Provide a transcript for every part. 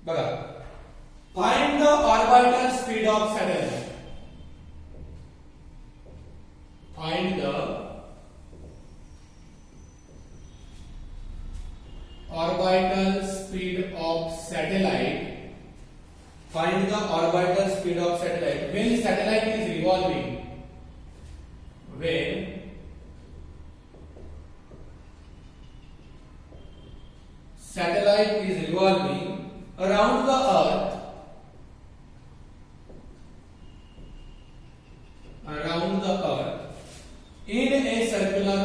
बघा, find the orbital speed of satellite. Find the orbital speed of satellite. Find the orbital speed of satellite when satellite is revolving. When satellite is revolving around the earth, in a circular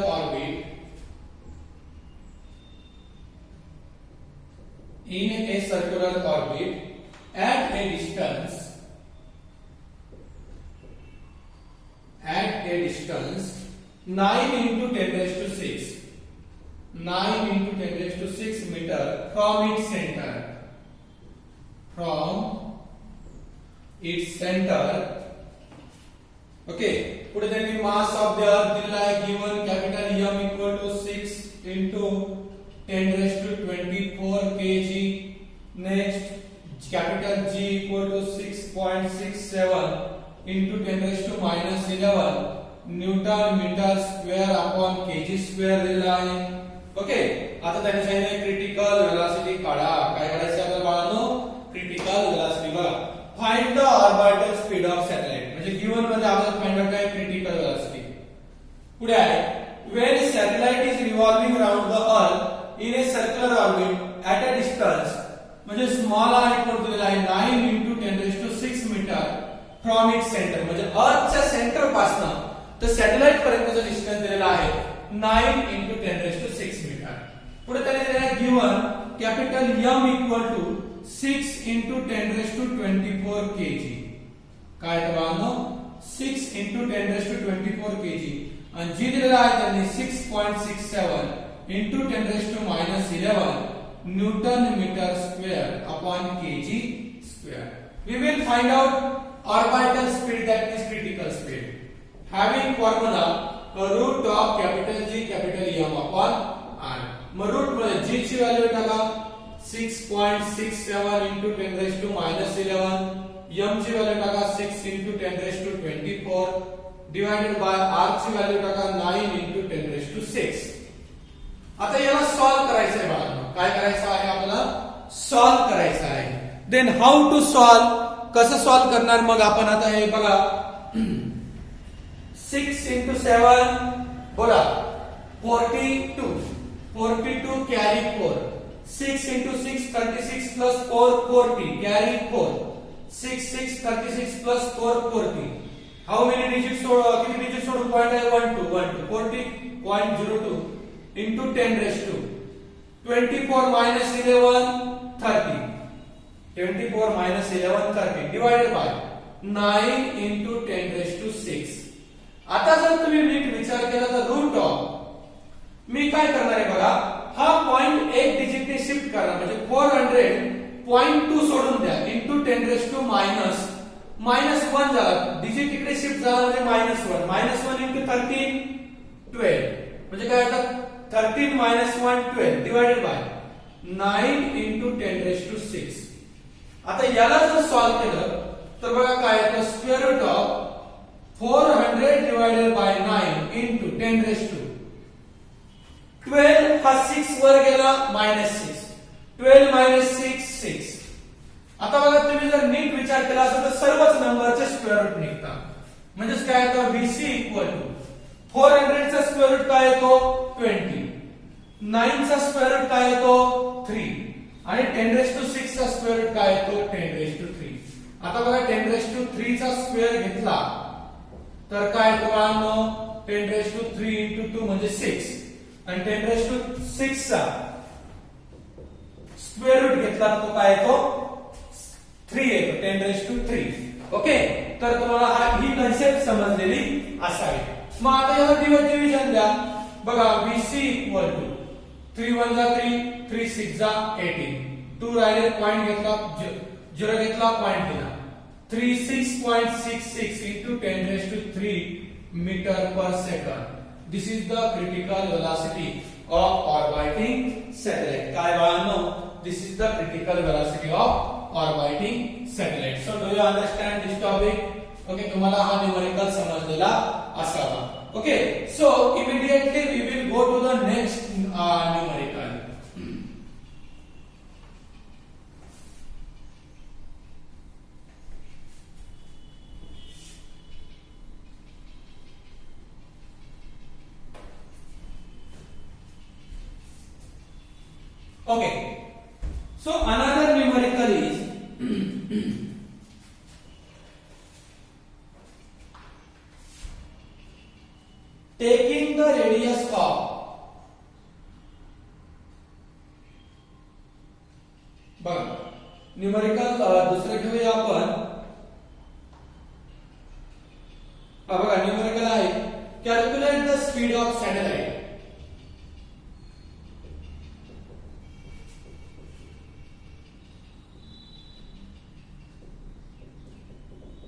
orbit, at a distance 9 into 10 raised to 6 meter from its center. Okay, पुढे त्यांनी mass of the earth दिलेला आहे, given capital M equal to 6 into 10 raised to 24 kg. Next, capital G equal to 6.67 into 10 raised to minus 11 Newton meter square upon kg square दिलेला आहे. Okay, आता त्यांनी सांगितले critical velocity काढा. काय काढायचं आपल्याला बाळांनो? Critical velocity. बघा, find the orbital speed of satellite म्हणजे गिवन मध्ये आपल्याला फाइंड आउट काय क्रिटिकल वेलोसिटी. पुढे आहे when satellite is revolving around the earth in a circular orbit at a distance म्हणजे स्मॉल r इक्वल टू दिलेला आहे 9 into 10 raised to 6 metre from its centre म्हणजे अर्थच्या सेंटर पासून तर सॅटेलाइट पर्यंतचा डिस्टन्स दिलेला आहे 9 into 10 raised to 6 मीटर. पुढे त्याने दिलेला आहे given capital M equal to 6 into 10 raised to 24 kg. काय तर बाळांनो 6 into 10 raised to 24 kg आणि जी दिलेला आहे त्यांनी 6.67 into 10 raised to minus 11 Newton meter square upon kg square. We will find out orbital speed, that is critical speed, having formula root of capital G capital M upon R. मग route मध्ये G ची value टाका 6.67 into 10 raised to minus 11. M ची value टाका 6 into 10 raised to 24 divided by R ची value टाका 9 into 10 raised to 6. आता याला सॉल्व करायचं आहे बाळांनो. काय करायचं आहे आपल्याला? सॉल्व करायचं आहे. देन हाऊ टू सॉल्व, कसं सॉल्व करणार? मग आपण आता हे बघा 6 into 7 बोला 42 carry 4. 6 into 6 36 plus 4 40 carry 4. 6 36 plus 4 40. How many digits किती digits सोडून पॉइंट आहे 1 2 40.02 into 10 raised to 24 minus 11 30. 24 minus 11 30 divided by 9 into 10 raised to 6. आता जर तुम्ही नीट विचार केला तर रूट ऑफ मी काय करणार आहे बघा, हा पॉइंट एक डिजिट ने शिफ्ट करा म्हणजे 400.2 सोडून द्या into 10 raised to minus 1 झाला, डिजिट इकडे शिफ्ट झाला म्हणजे -1 into 13 12 म्हणजे काय होतं 13 minus 1 12 divided by 9 into 10 raised to 6. आता याला जर सॉल्व केलं तर बघा काय येतं square root of 400 divided by 9 into 10 raised to 12 हा 6 वर गेला -6 12 minus 6 6. आता बघा तुम्ही जर नीट विचार केला असेल तर सर्वच नंबरचे स्क्वेअर रूट निघतात म्हणजे काय येतं BC इक्वल टू 400 चा स्क्वेअर रूट काय येतो 20, 9 चा स्क्वेअर रूट काय येतो 3 आणि 10 raised to 6 चा स्क्वेअर रूट काय येतो 10 raised to 3. आता बघा 10 raised to 3 चा स्क्वेअर घेतला तर काय येतो बाळांनो 10 raised to 3 into 2 म्हणजे 6 आणि 10 raised to 6 चा स्क्वेअर रूट घेतला तर काय येतो 3 येतो 10 raised to 3. ओके, तर तुम्हाला ही कन्सेप्ट समजलेली असावी. मग आता याला डिव्हिजन द्या. बघा BC इक्वल टू 3 1 जा 3 3 6 जा 18 2 राहिले पॉइंट घेतला 0 घेतला पॉइंट दिला 36.66 into 10 raised to 3 meter per second. This is the critical velocity of orbiting satellite. काय बाळांनो this is the critical velocity of orbiting satellite. So do you understand this topic? Okay, तुम्हाला हा numerical समजलेला असावा. Okay, so immediately we will go to the next numerical. Okay, so another numerical is taking the radius of बघा numerical दुसरे घेऊया आपण. बघा numerical आहे calculate the speed of satellite.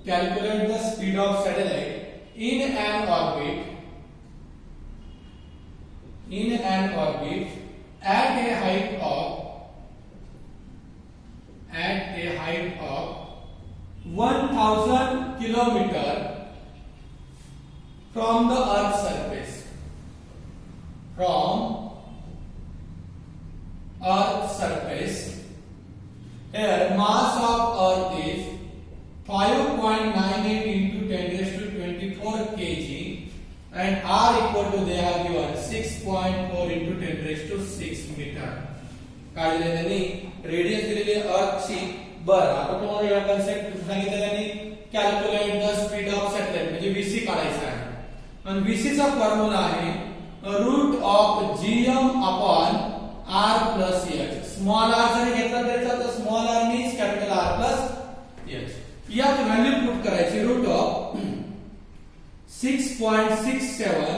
Calculate the speed of satellite in an orbit at a height of 1000 kilometer from the Earth's surface. Here mass of Earth is 5.98 into 10 raised to 24 kg and r equal to they have given 6.4 into 10 raised to 6 meter. काय दिले त्यांनी radius दिलेली अर्थची. बरं आता तुम्हाला या concept सांगितलं त्यांनी calculate the speed of satellite म्हणजे VC काढायचा आहे. आणि VC चा फॉर्म्युला आहे root of gm upon r plus h. Small r जरी घेतला तरी चालतं. Small r means capital R plus h. यात व्हॅल्यू पुट करायची root of 6.67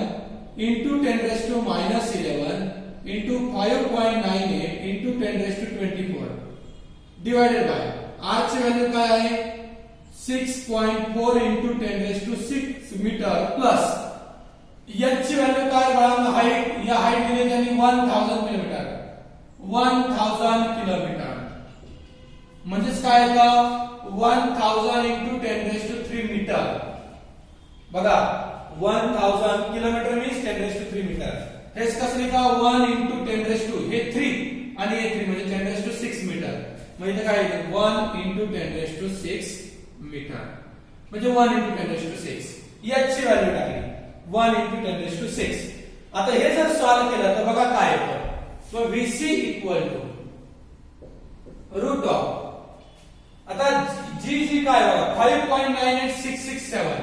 into 10 raised to minus 11 into 5.98 into 10 raised to 24 divided by r ची value काय आहे 6.4 into 10 raised to 6 metre plus h ची व्हॅल्यू काय बाळांनो हाईट. या height दिली त्यांनी 1000 किलोमीटर. 1000 किलोमीटर म्हणजेच काय का 1000 into 10 raised to 3 मीटर. बघा 1000 kilometre means 10 raised to 3 metre. हेच कसं लिहा 1 into 10 raised to हे 3 आणि हे 3 म्हणजे 10 raised to 6 मीटर. म्हणजे काय येते 1 into 10 raised to 6 मीटर म्हणजे 1 into 10 raised to 6. याची व्हॅल्यू टाकली 1 into 10 raised to 6. आता हे जर सॉल्व केलं तर बघा काय येतं. So VC equal to root of आता जी काय बघा 5.98667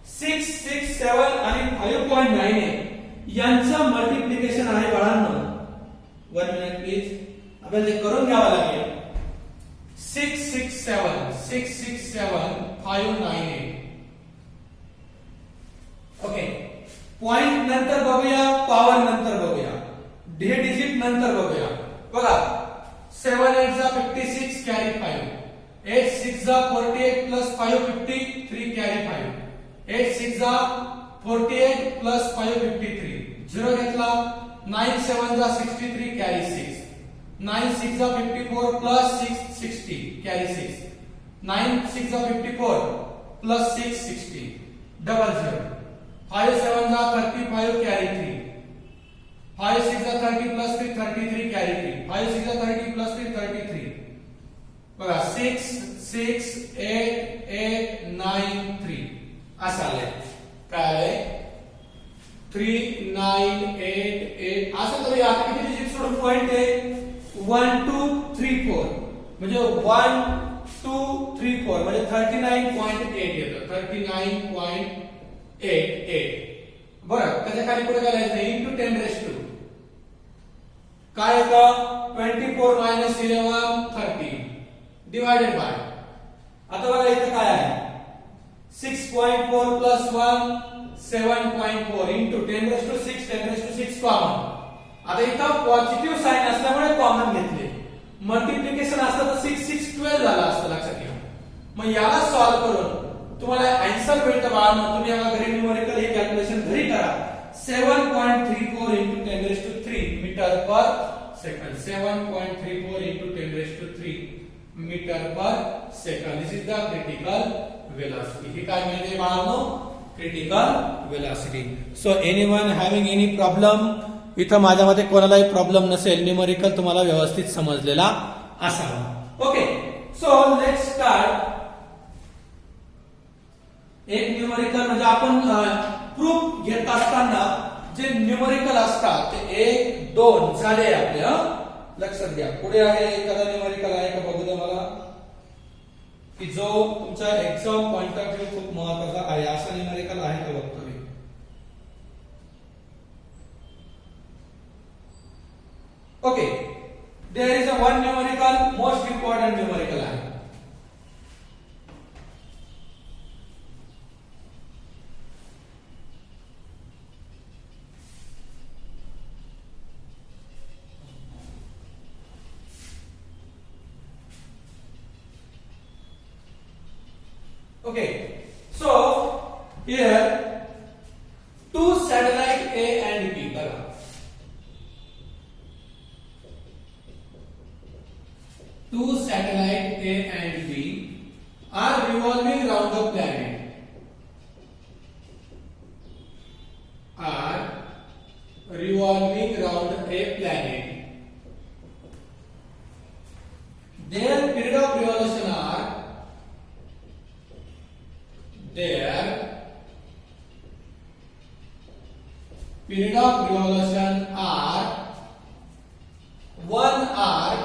667 आणि 5.98 यांचं मल्टिप्लिकेशन आहे बाळांनो. 1 मिनिट प्लीज आपल्याला ते करून घ्यावं लागेल. 667 598. ओके पॉइंट नंतर बघूया पॉवर नंतर बघूया हे डिजिट नंतर बघूया. बघा 7 8 जा 56 कॅरी 5 8 6 जा 48 प्लस 5 53 कॅरी 5 8 6 जा 48 प्लस 5 53 0 घेतला 9 7 जा 63 कॅरी 6 9 6 जा 54 प्लस 6 60 कॅरी 6 9 6 जा 54 प्लस 6 60 डबल 0 5 7 जा 35 कॅरी 3 5 6 जा 30 प्लस 3 33 कॅरी 3 5 6 जा 30 प्लस 3 33 बघा 6 6 8 8 9 3 असं आलंय. काय आहे 3 9 8 8 असं तरी आता किती डिजिट सोडून पॉइंट आहे 1 2 3 4 म्हणजे 1 2 3 4 म्हणजे 39.8 येतं 39.88. बरं त्याच्या खाली पुढे काय लिहायचं इनटू 10 रेज टू काय येतं 24 मायनस 11 30 डिवाइडेड बाय आता बघा इथे काय आहे 6.4 plus 1 7.4 into 10 raised to 6 10 raised to 6 common. आता इथं पॉझिटिव्ह साइन असल्यामुळे कॉमन घेतले. मल्टिप्लिकेशन असतं तर 6 6 12 झाला असतं लक्षात घ्या. मग याला सॉल्व करून तुम्हाला आन्सर मिळतं बाळांनो. तुम्ही याला घरी न्यूमेरिकल हे कॅल्क्युलेशन घरी करा. 7.34 into 10 raised to 3 metre per second. 7.34 into 10 raised to 3 meter per second. This is the critical velocity. हे काय मिळते बाळांनो? Critical velocity. So anyone having any problem? इथं माझ्यामध्ये कोणालाही प्रॉब्लेम नसेल, न्यूमेरिकल तुम्हाला व्यवस्थित समजलेला असावा. Okay, so let's start. एक न्यूमेरिकल म्हणजे आपण प्रूफ घेत असताना जे न्यूमेरिकल असतात ते 1 2 झाले आपले. लक्षात घ्या. पुढे आहे एखादा न्यूमेरिकल आहे का बघू द्या मला, की जो तुमचा एक्झाम पॉइंट ऑफ व्ह्यू खूप महत्त्वाचा आहे. असा न्यूमेरिकल आहे का बघतो मी. Okay, there is a one numerical, most important numerical आहे. Okay, so here two satellite A and B. Two satellite A and B are revolving around the planet. Are revolving around a planet. Their period of revolution are their period of revolution are 1 hour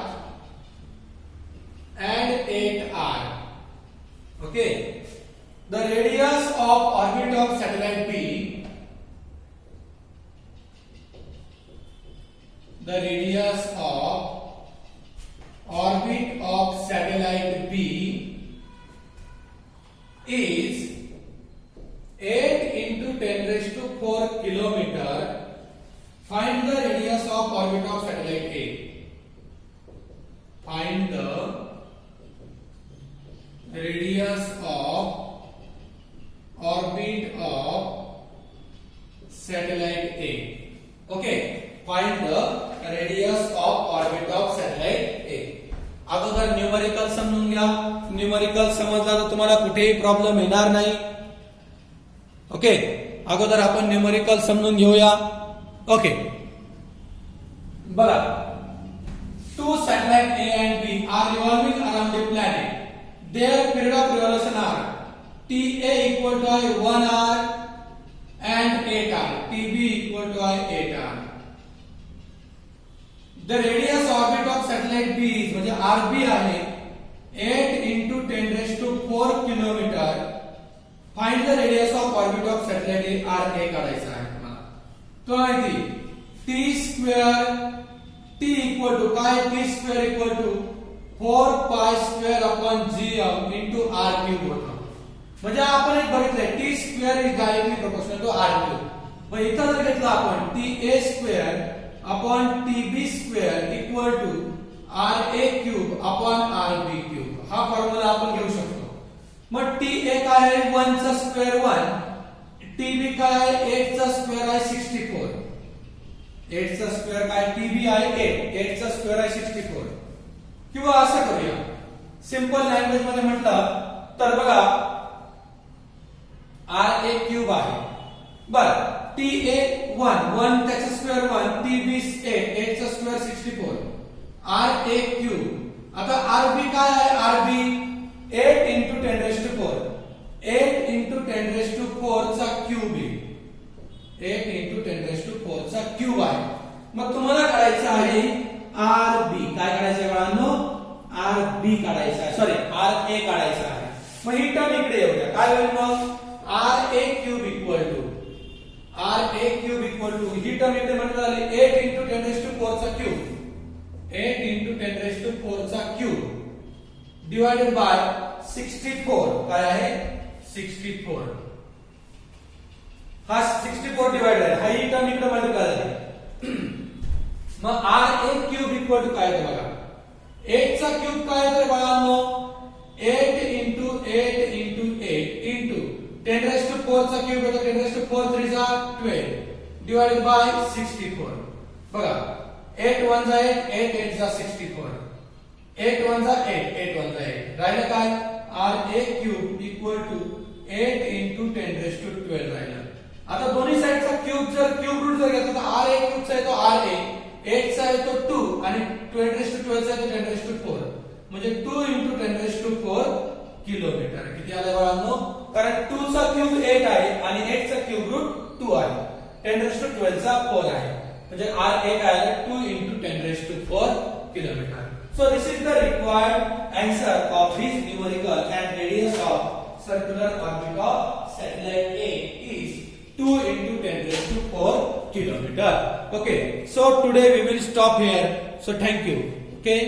and 8 hour. Okay, the radius of orbit of satellite B, the radius of orbit of satellite B is 8 into 10 raised to 4 kilometer. Find the radius of orbit of satellite A. Find the radius of orbit of satellite A. Okay, find the radius of orbit of satellite A. अगोदर numerical समजून घ्या. Numerical समजला तर तुम्हाला कुठेही problem येणार नाही. Okay, अगोदर आपण न्यूमेरिकल समजून घेऊया. ओके, बघा. Two satellites A and B are revolving around the planet. Their period of revolution are TA equal to 1 hour and 8 hour. TB equal to 8 hour. The radius orbit of satellite B is म्हणजे RB आहे 8 into 10 raised to 4 kilometer. Find the radius of orbit of satellite A. RA काढायचा आहे तुम्हाला. तो माहिती T square T equal to काय? T square equal to 4 pi square upon gm into r cube होतं. म्हणजे आपण एक बघितलंय T square is directly proportional to r cube. मग इथं जर घेतलं आपण TA square upon TB square equal to RA cube upon RB cube. हा फॉर्म्युला आपण घेऊ शकतो. मग TA काय आहे? 1 चा स्क्वेअर 1. TB काय आहे? 8 चा स्क्वेअर आहे 64. 8 चा स्क्वेअर काय? TB आहे 8. 8 चा स्क्वेअर आहे 64. किंवा असं करूया, सिंपल लँग्वेज मध्ये म्हटलं तर बघा RA क्यूब आहे. बर, TA 1 त्याचा स्क्वेअर 1, TB 8 चा स्क्वेअर 64, RA क्यूब. आता RB काय आहे? RB 8 into 10 raised to 4. 8 into 10 raised to 4 चा क्यूब आहे. 8 into 10 raised to 4 चा क्यूब आहे. मग तुम्हाला काढायचं आहे RB. काय काढायचं आहे बाळांनो? RB काढायचं आहे. सॉरी, RA काढायचं आहे. मग ही टर्म इकडे येऊ द्या. काय होईल मग? RA क्यूब इक्वल टू ही टर्म इकडे म्हटलं झाली 8 into 10 raised to 4 चा क्यूब. 8 into 10 raised to 4 चा क्यूब डिवाइडेड बाय 64. काय आहे? 64. हा 64 डिवाइडेड आहे. हा ही टर्म इकडे मल्टिप्लाय झाली. मग RA क्यूब इक्वल टू काय येतं बघा. 8 चा क्यूब काय येतं बाळांनो? 8 into 8 into 8 into 10 raised to 4 चा क्यूब येतो. 10 raised to 4 3 12 डिवाइडेड बाय 64. बघा 8 1 जा 8, 8 8 जा 64. 8 1 जा 8, 8 1 जा 8. राहिलं काय? RA cube equal to 8 into 10 raised to 12 राहिलं. आता दोन्ही साइडचा क्यूब रूट जर घेतला तर RA क्यूबचा आहे तो RA, 8 चा आहे तो 2 आणि 12 raised to 12 चा आहे तो 10 raised to 4. म्हणजे 2 into 10 raised to 4 किलोमीटर. किती आले बाळांनो? कारण 2 चा क्यूब 8 आहे आणि 8 चा क्यूब रूट 2 आहे. 10 raised to 12 चा 4 आहे. म्हणजे RA काय आलं? 2 into 10 raised to 4 kilometre. So this is the required answer of this numerical, and radius of circular orbit of satellite A is 2 into 10 raised to 4 kilometer. Okay. So today we will stop here. So thank you. Okay.